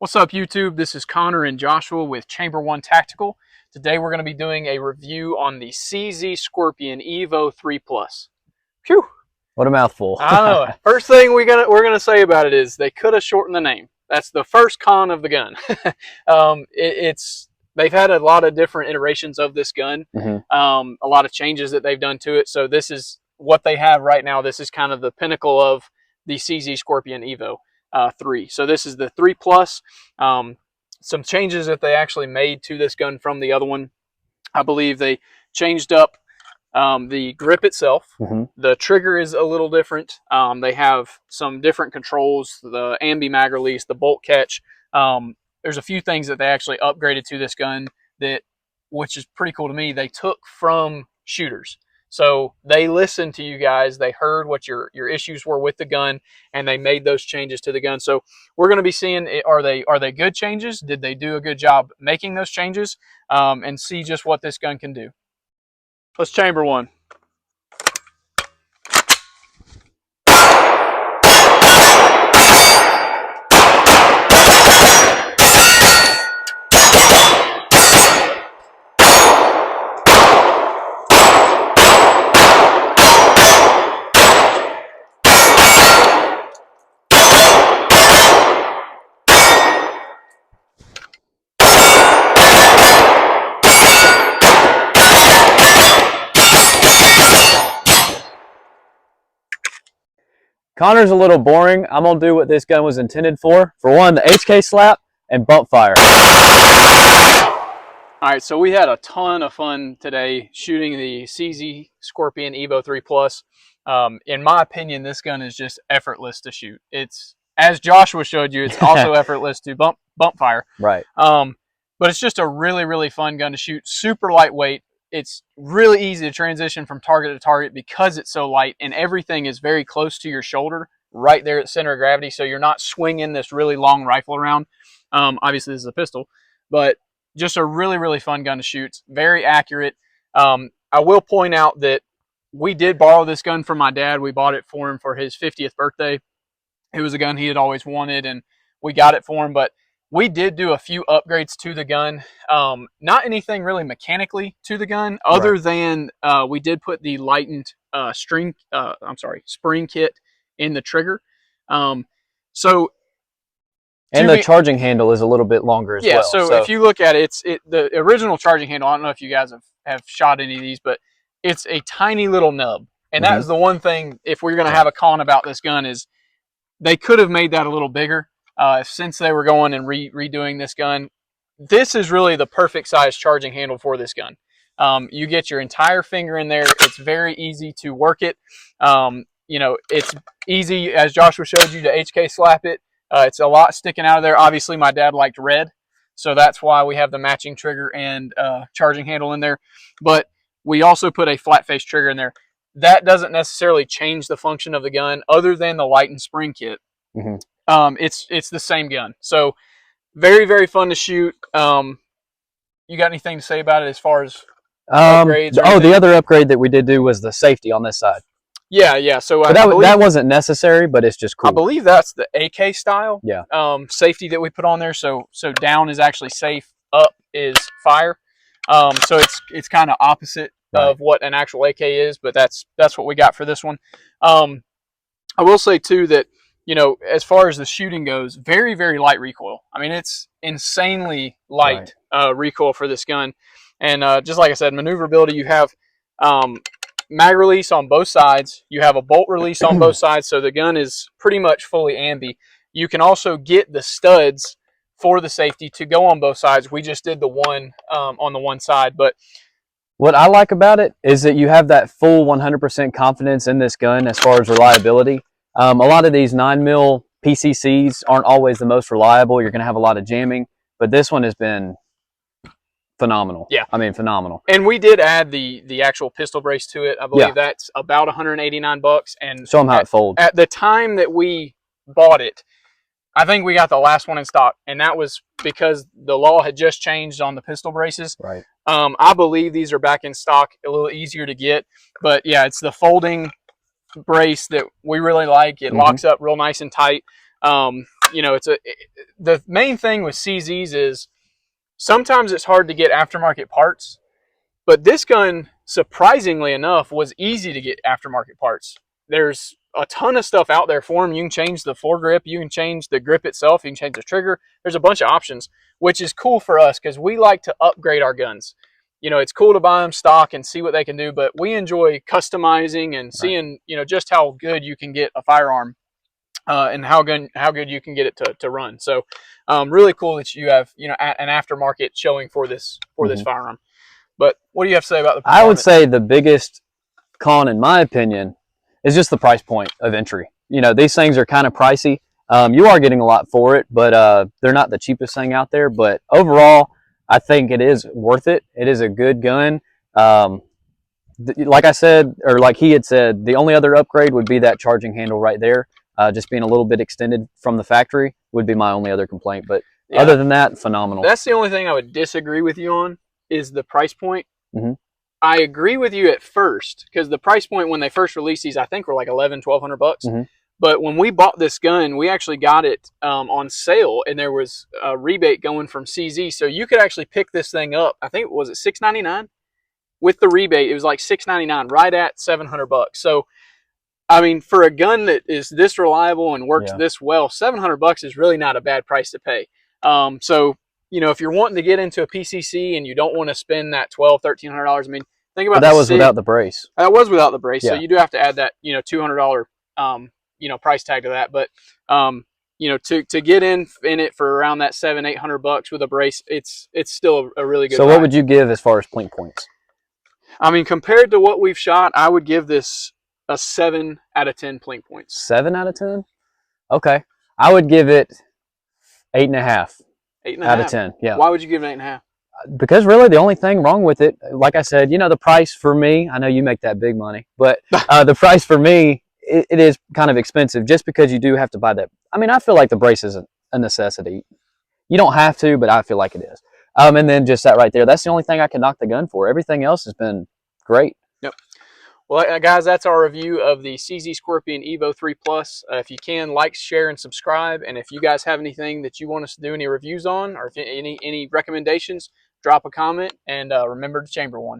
What's up, YouTube? This is Connor and Joshua with Chamber One Tactical. Today we're going to be doing a review on the CZ Scorpion Evo 3 Plus. Phew! What a mouthful. I don't know. First thing we're gonna say about it is they could have shortened the name. That's the first con of the gun. They've had a lot of different iterations of this gun, a lot of changes that they've done to it. So this is what they have right now. This is kind of the pinnacle of the CZ Scorpion Evo 3. So this is the 3 Plus. Some changes that they actually made to this gun from the other one. I believe they changed up the grip itself. The trigger is a little different. They have some different controls, the ambi mag release, the bolt catch. There's a few things that they actually upgraded to this gun which is pretty cool to me. They took from shooters. So they listened to you guys. They heard what your issues were with the gun, and they made those changes to the gun. So we're going to be seeing, are they good changes? Did they do a good job making those changes? And see just what this gun can do. Let's chamber one. Connor's a little boring. I'm going to do what this gun was intended for. For one, the HK slap and bump fire. All right, so we had a ton of fun today shooting the CZ Scorpion Evo 3 Plus. In my opinion, this gun is just effortless to shoot. It's, as Joshua showed you, it's also effortless to bump fire. Right. But it's just a really, really fun gun to shoot. Super lightweight. It's really easy to transition from target to target because it's so light, and everything is very close to your shoulder, right there at the center of gravity, so you're not swinging this really long rifle around. Obviously, this is a pistol, but just a really, really fun gun to shoot. It's very accurate. I will point out that we did borrow this gun from my dad. We bought it for him for his 50th birthday. It was a gun he had always wanted, and we got it for him, but we did do a few upgrades to the gun. Not anything really mechanically to the gun, other than we did put the lightened spring kit in the trigger. And the charging handle is a little bit longer as well. Yeah, so if you look at it, the original charging handle, I don't know if you guys have shot any of these, but it's a tiny little nub. And that is the one thing, if we're going to have a con about this gun, is they could have made that a little bigger. Since they were going and redoing this gun, this is really the perfect size charging handle for this gun. You get your entire finger in there. It's very easy to work it. It's easy, as Joshua showed you, to HK slap it. It's a lot sticking out of there. Obviously, my dad liked red, so that's why we have the matching trigger and charging handle in there. But we also put a flat face trigger in there. That doesn't necessarily change the function of the gun, other than the lightened spring kit. It's the same gun. So very, very fun to shoot. You got anything to say about it as far as upgrades? The other upgrade that we did do was the safety on this side. Yeah. So that wasn't necessary, but it's just cool. I believe that's the AK style. Yeah. Safety that we put on there. So down is actually safe, up is fire. So it's kind of opposite of what an actual AK is, but that's what we got for this one. I will say too that, as far as the shooting goes, very, very light recoil. I mean, it's insanely light recoil for this gun. And just like I said, maneuverability, you have mag release on both sides. You have a bolt release on both sides, so the gun is pretty much fully ambi. You can also get the studs for the safety to go on both sides. We just did the one on the one side. But what I like about it is that you have that full 100% confidence in this gun as far as reliability. A lot of these 9mm PCCs aren't always the most reliable. You're going to have a lot of jamming, but this one has been phenomenal. Yeah. I mean, phenomenal. And we did add the actual pistol brace to it. I believe that's about $189. And show them how it folds. At the time that we bought it, I think we got the last one in stock, and that was because the law had just changed on the pistol braces. Right. I believe these are back in stock, a little easier to get, but yeah, it's the folding brace that we really like. It locks up real nice and tight. you know, the main thing with CZs is sometimes it's hard to get aftermarket parts, but this gun, surprisingly enough, was easy to get aftermarket parts. There's a ton of stuff out there for them. You can change the foregrip, you can change the grip itself, you can change the trigger. There's a bunch of options, which is cool for us because we like to upgrade our guns. You know, it's cool to buy them stock and see what they can do, but we enjoy customizing and seeing, you know, just how good you can get a firearm and how good you can get it to run. So really cool that you have, you know, an aftermarket showing for this firearm. But what do you have to say about the performance? I would say the biggest con, in my opinion, is just the price point of entry. You know, these things are kind of pricey. You are getting a lot for it, but they're not the cheapest thing out there. But overall, I think it is worth it. It is a good gun. Like I said, or like he had said, the only other upgrade would be that charging handle right there. Just being a little bit extended from the factory would be my only other complaint. But yeah, other than that, phenomenal. That's the only thing I would disagree with you on is the price point. Mm-hmm. I agree with you at first because the price point when they first released these, I think were like $1,100-1,200 bucks. Mm-hmm. But when we bought this gun, we actually got it on sale, and there was a rebate going from CZ, so you could actually pick this thing up. I think was it $699 with the rebate. It was like $699, right at $700 bucks. So, I mean, for a gun that is this reliable and works this well, $700 bucks is really not a bad price to pay. So, you know, if you're wanting to get into a PCC and you don't want to spend that $1,200-1,300, I mean, think about that was without the brace. That was without the brace, yeah. So you do have to add that, you know, $200 you know, price tag to that. But you know, to get in it for around that $700-800 bucks with a brace, it's still a really good. So what would you give as far as plink points? I mean, compared to what we've shot, I would give this a 7 out of 10 plink points. 7 out of 10? Okay, I would give it 8.5. 8.5 out of 10. Yeah. Why would you give it 8.5? Because really the only thing wrong with it, like I said, you know, the price for me, I know you make that big money, but the price for me, it is kind of expensive just because you do have to buy that. I mean, I feel like the brace isn't a necessity. You don't have to, but I feel like it is. And then just that right there, that's the only thing I can knock the gun for. Everything else has been great. Yep. Well, guys, that's our review of the CZ Scorpion Evo 3 Plus. If you can, like, share, and subscribe. And if you guys have anything that you want us to do any reviews on, or if any recommendations, drop a comment, and remember to chamber one.